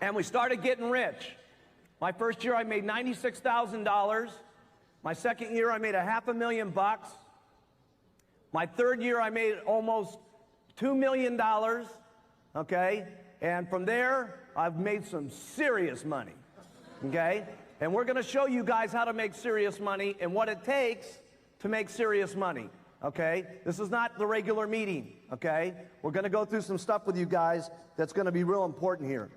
and we started getting rich. My first year I made $96,000. My second year I made $500,000. My third year I made almost $2 million, okay? And from there, I've made some serious money, okay? And we're gonna show you guys how to make serious money and what it takes to make serious money, okay? This is not the regular meeting, okay? We're gonna go through some stuff with you guys that's gonna be real important here.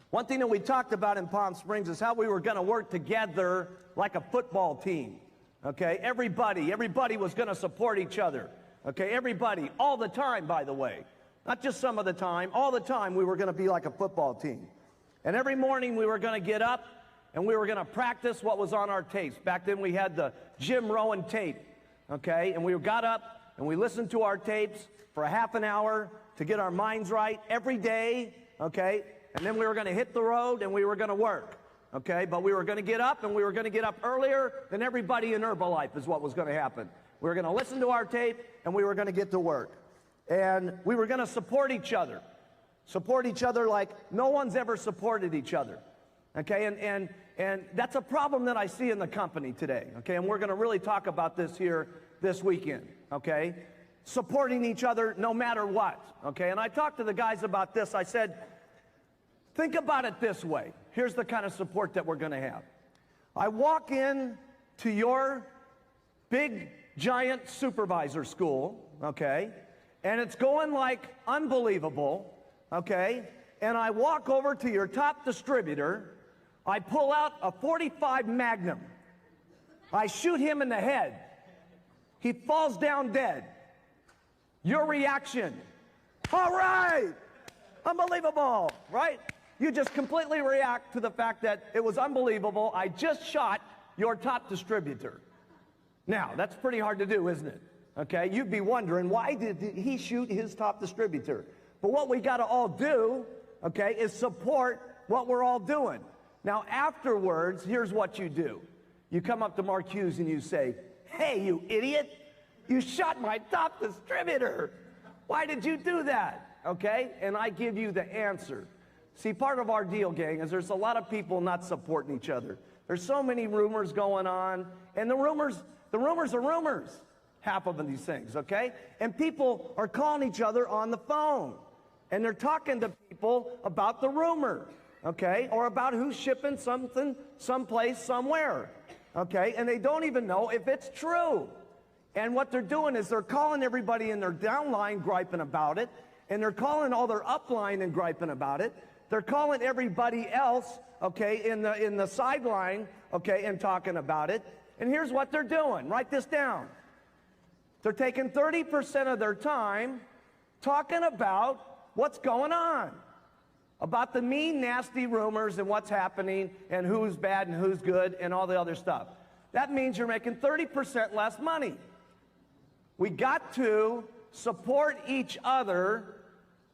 One thing that we talked about in Palm Springs is how we were gonna work together like a football team, okay? Everybody was gonna support each other, okay? Everybody, all the time, by the way. Not just some of the time, all the time we were gonna be like a football team. And every morning we were gonna get up and we were gonna practice what was on our tapes. Back then we had the Jim Rowan tape, okay? And we got up and we listened to our tapes for a half an hour to get our minds right every day, okay? And then we were gonna hit the road and we were gonna work, okay? But we were gonna get up and we were gonna get up earlier than everybody in Herbalife is what was gonna happen. We were gonna listen to our tape and we were gonna get to work. And we were gonna support each other like no one's ever supported each other, okay? And that's a problem that I see in the company today, okay? And we're gonna really talk about this here this weekend, okay? Supporting each other no matter what, okay? And I talked to the guys about this. I said, think about it this way. Here's the kind of support that we're gonna have. I walk in to your big, giant supervisor school, okay? And it's going like unbelievable, okay? And I walk over to your top distributor. I pull out a .45 Magnum. I shoot him in the head. He falls down dead. Your reaction, all right, unbelievable, right? You just completely react to the fact that it was unbelievable. I just shot your top distributor. Now, that's pretty hard to do, isn't it? Okay, you'd be wondering, why did he shoot his top distributor? But what we gotta all do, okay, is support what we're all doing. Now, afterwards, here's what you do. You come up to Mark Hughes and you say, hey, you idiot, you shot my top distributor. Why did you do that? Okay, and I give you the answer. See, part of our deal, gang, is there's a lot of people not supporting each other. There's so many rumors going on, and the rumors are rumors, half of these things, okay? And people are calling each other on the phone, and they're talking to people about the rumor, okay? Or about who's shipping something someplace, somewhere, okay? And they don't even know if it's true. And what they're doing is they're calling everybody in their downline griping about it, and they're calling all their upline and griping about it. They're calling everybody else, okay, in the sideline, okay, and talking about it. And here's what they're doing. Write this down. They're taking 30% of their time talking about what's going on, about the mean, nasty rumors and what's happening and who's bad and who's good and all the other stuff. That means you're making 30% less money. We got to support each other,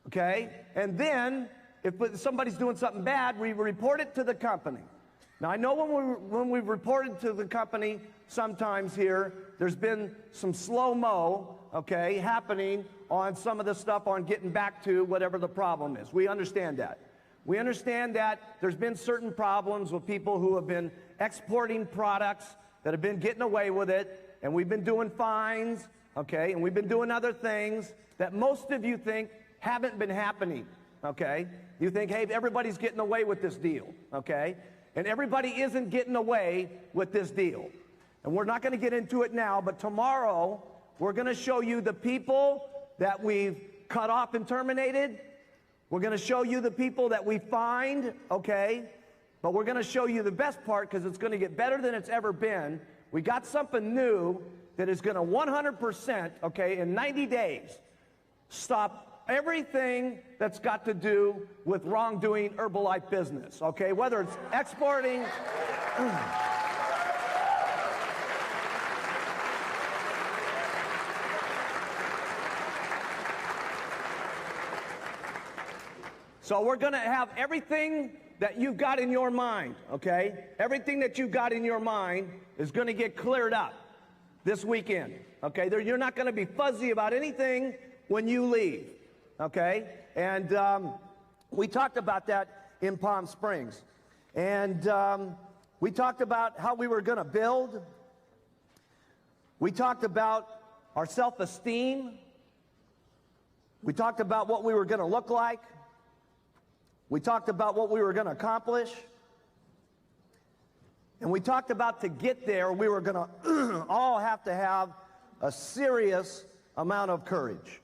okay? And then if somebody's doing something bad, we report it to the company. Now, I know when we've reported to the company sometimes here, there's been some slow-mo, okay, happening on some of the stuff on getting back to whatever the problem is. We understand that. We understand that there's been certain problems with people who have been exporting products that have been getting away with it, and we've been doing fines, okay, and we've been doing other things that most of you think haven't been happening, okay? You think, hey, everybody's getting away with this deal, okay? And everybody isn't getting away with this deal. And we're not going to get into it now, but tomorrow we're going to show you the people that we've cut off and terminated. We're going to show you the people that we fined, okay? But we're going to show you the best part because it's going to get better than it's ever been. We got something new that is going to 100%, okay, in 90 days, stop everything that's got to do with wrongdoing Herbalife business, okay? Whether it's exporting. So we're going to have everything that you've got in your mind, okay? Everything that you've got in your mind is going to get cleared up this weekend, okay? You're not going to be fuzzy about anything when you leave, okay? And we talked about that in Palm Springs. And we talked about how we were going to build. We talked about our self-esteem. We talked about what we were going to look like. We talked about what we were going to accomplish. And we talked about to get there, we were going to all have to have a serious amount of courage.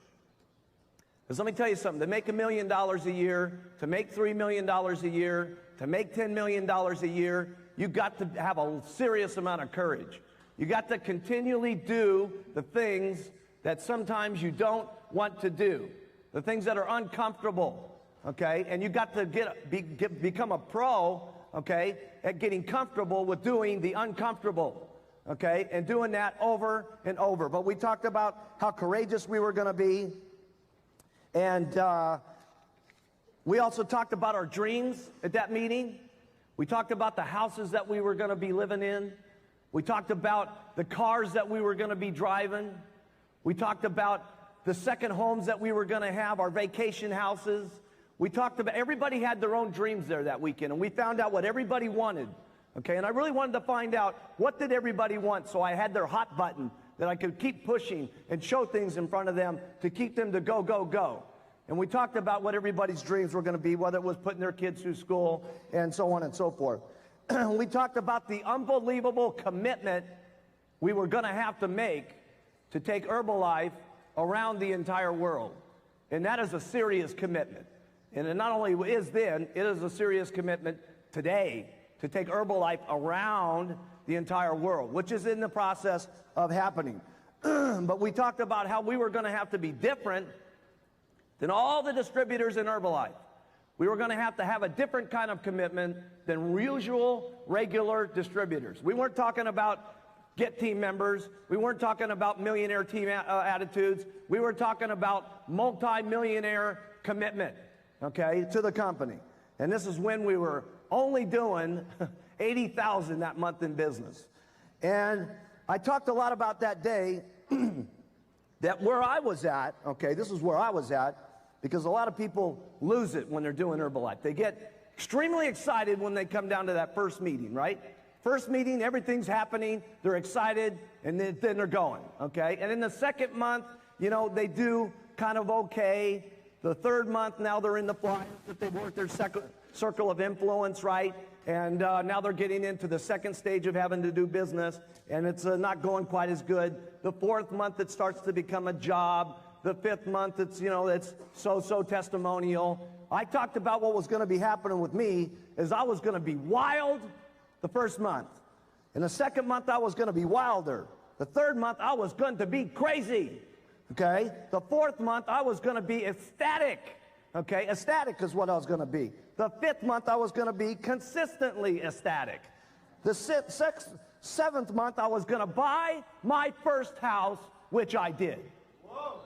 Because let me tell you something, to make $1 million a year, to make $3 million a year, to make $10 million a year, you've got to have a serious amount of courage. You got to continually do the things that sometimes you don't want to do, the things that are uncomfortable, okay? And you got to become a pro, okay, at getting comfortable with doing the uncomfortable, okay, and doing that over and over. But we talked about how courageous we were going to be, and we also talked about our dreams at that meeting. We talked about the houses that we were going to be living in. We talked about the cars that we were going to be driving. We talked about the second homes that we were going to have, our vacation houses. We talked about, everybody had their own dreams there that weekend, and we found out what everybody wanted, okay? And I really wanted to find out what did everybody want, so I had their hot button that I could keep pushing and show things in front of them to keep them to go, go, go. And we talked about what everybody's dreams were going to be, whether it was putting their kids through school and so on and so forth. We talked about the unbelievable commitment we were going to have to make to take Herbalife around the entire world. And that is a serious commitment. And it not only is then, it is a serious commitment today to take Herbalife around the entire world, which is in the process of happening. But we talked about how we were going to have to be different than all the distributors in Herbalife. We were going to have a different kind of commitment than usual, regular distributors. We weren't talking about get team members. We weren't talking about millionaire team attitudes. We were talking about multi-millionaire commitment, okay, to the company. And this is when we were only doing $80,000 that month in business. And I talked a lot about that day, that where I was at, okay, this is where I was at, because a lot of people lose it when they're doing Herbalife. They get extremely excited when they come down to that first meeting, right? First meeting, everything's happening, they're excited, and then they're going, okay? And in the second month, you know, they do kind of okay. The third month, now they're in the flyers that they've worked their circle of influence, right? And now they're getting into the second stage of having to do business, and it's not going quite as good. The fourth month, it starts to become a job. The fifth month, it's, you know, it's so-so testimonial. I talked about what was going to be happening with me is I was going to be wild the first month. In the second month, I was going to be wilder. The third month, I was going to be crazy. Okay? The fourth month, I was going to be ecstatic. Okay? Ecstatic is what I was going to be. The fifth month, I was going to be consistently ecstatic. The seventh month, I was going to buy my first house, which I did. Whoa.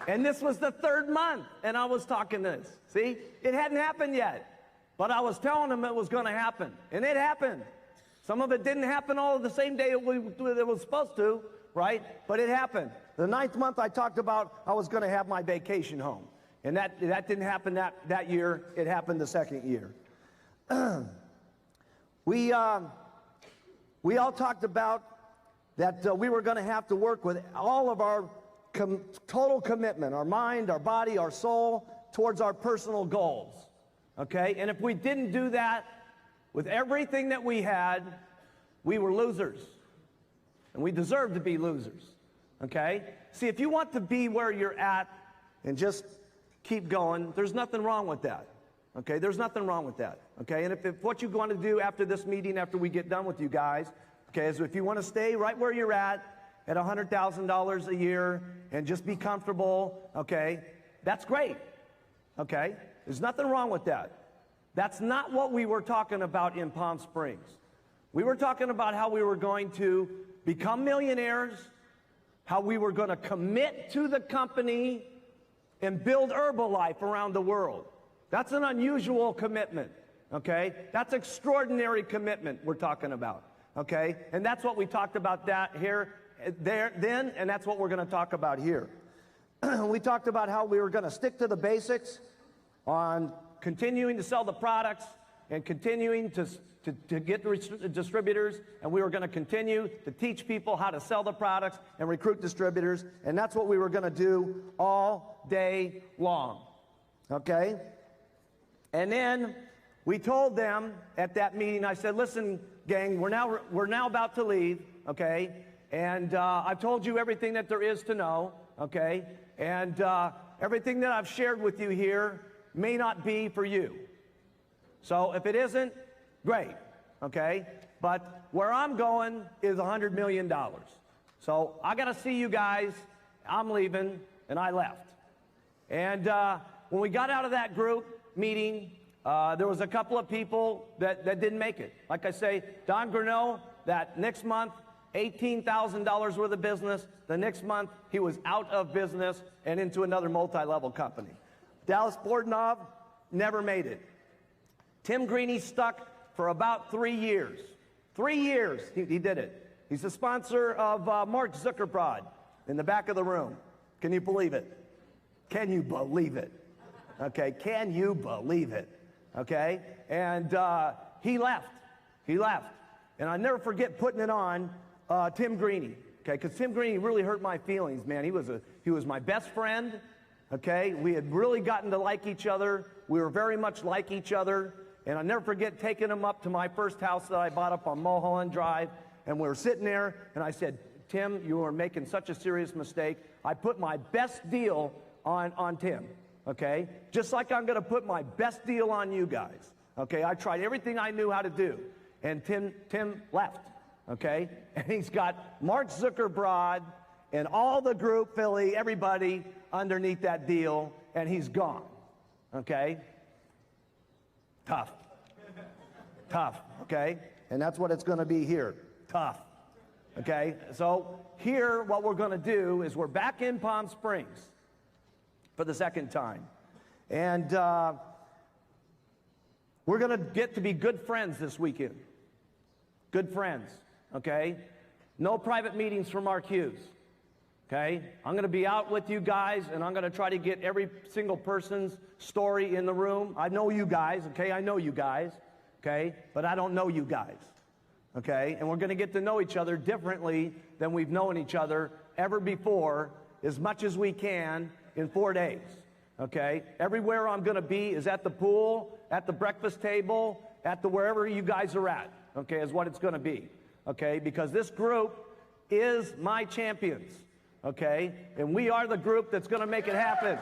And this was the third month, and I was talking this. See? It hadn't happened yet, but I was telling them it was going to happen, and it happened. Some of it didn't happen all the same day it was supposed to, right? But it happened. The ninth month, I talked about I was going to have my vacation home, and that didn't happen that year. It happened the second year. We all talked about that we were going to have to work with all of our total commitment, our mind, our body, our soul, towards our personal goals, okay? And if we didn't do that with everything that we had, we were losers, and we deserve to be losers, okay? See, if you want to be where you're at and just keep going, there's nothing wrong with that, okay? There's nothing wrong with that, okay? And if what you want to do after this meeting, after we get done with you guys, okay, is if you want to stay right where you're at $100,000 a year and just be comfortable, okay, that's great, okay? There's nothing wrong with that. That's not what we were talking about in Palm Springs. We were talking about how we were going to become millionaires, how we were going to commit to the company and build Herbalife around the world. That's an unusual commitment, okay? That's extraordinary commitment we're talking about, okay? And that's what we talked about that here there then, and that's what we're going to talk about here. We talked about how we were going to stick to the basics on continuing to sell the products and continuing to get distributors, and we were going to continue to teach people how to sell the products and recruit distributors, and that's what we were going to do all day long, okay? And then we told them at that meeting, I said, listen, gang, we're now about to leave, okay? And I've told you everything that there is to know, okay? And everything that I've shared with you here may not be for you. So if it isn't, great, okay? But where I'm going is $100 million. So I got to see you guys. I'm leaving, and I left. And when we got out of that group meeting, there was a couple of people that didn't make it. Like I say, Don Grinnell, that next month, $18,000 worth of business. The next month, he was out of business and into another multi-level company. Dallas Bordenov never made it. Tim Greeny stuck for about 3 years. 3 years he did it. He's the sponsor of Mark Zuckerberg in the back of the room. Can you believe it? Can you believe it? Okay, can you believe it? Okay, and he left. He left. And I never forget putting it on Tim Greeny, okay, because Tim Greeny really hurt my feelings, man. He was my best friend, okay? We had really gotten to like each other. We were very much like each other. And I'll never forget taking him up to my first house that I bought up on Mulholland Drive. And we were sitting there, and I said, Tim, you are making such a serious mistake. I put my best deal on Tim, okay? Just like I'm going to put my best deal on you guys, okay? I tried everything I knew how to do. And Tim left, okay? And he's got Mark Zuckerberg and all the group, Philly, everybody underneath that deal, and he's gone, okay? Tough. Tough, okay? And that's what it's going to be here. Tough, okay? So here, what we're going to do is we're back in Palm Springs for the second time. And we're going to get to be good friends this weekend. Good friends, okay? No private meetings for Mark Hughes, okay? I'm going to be out with you guys, and I'm going to try to get every single person's story in the room. I know you guys, okay? I know you guys, okay? But I don't know you guys, okay? And we're going to get to know each other differently than we've known each other ever before, as much as we can in 4 days, okay? Everywhere I'm going to be is at the pool, at the breakfast table, at the wherever you guys are at, okay, is what it's going to be, okay? Because this group is my champions, okay? And we are the group that's going to make it happen.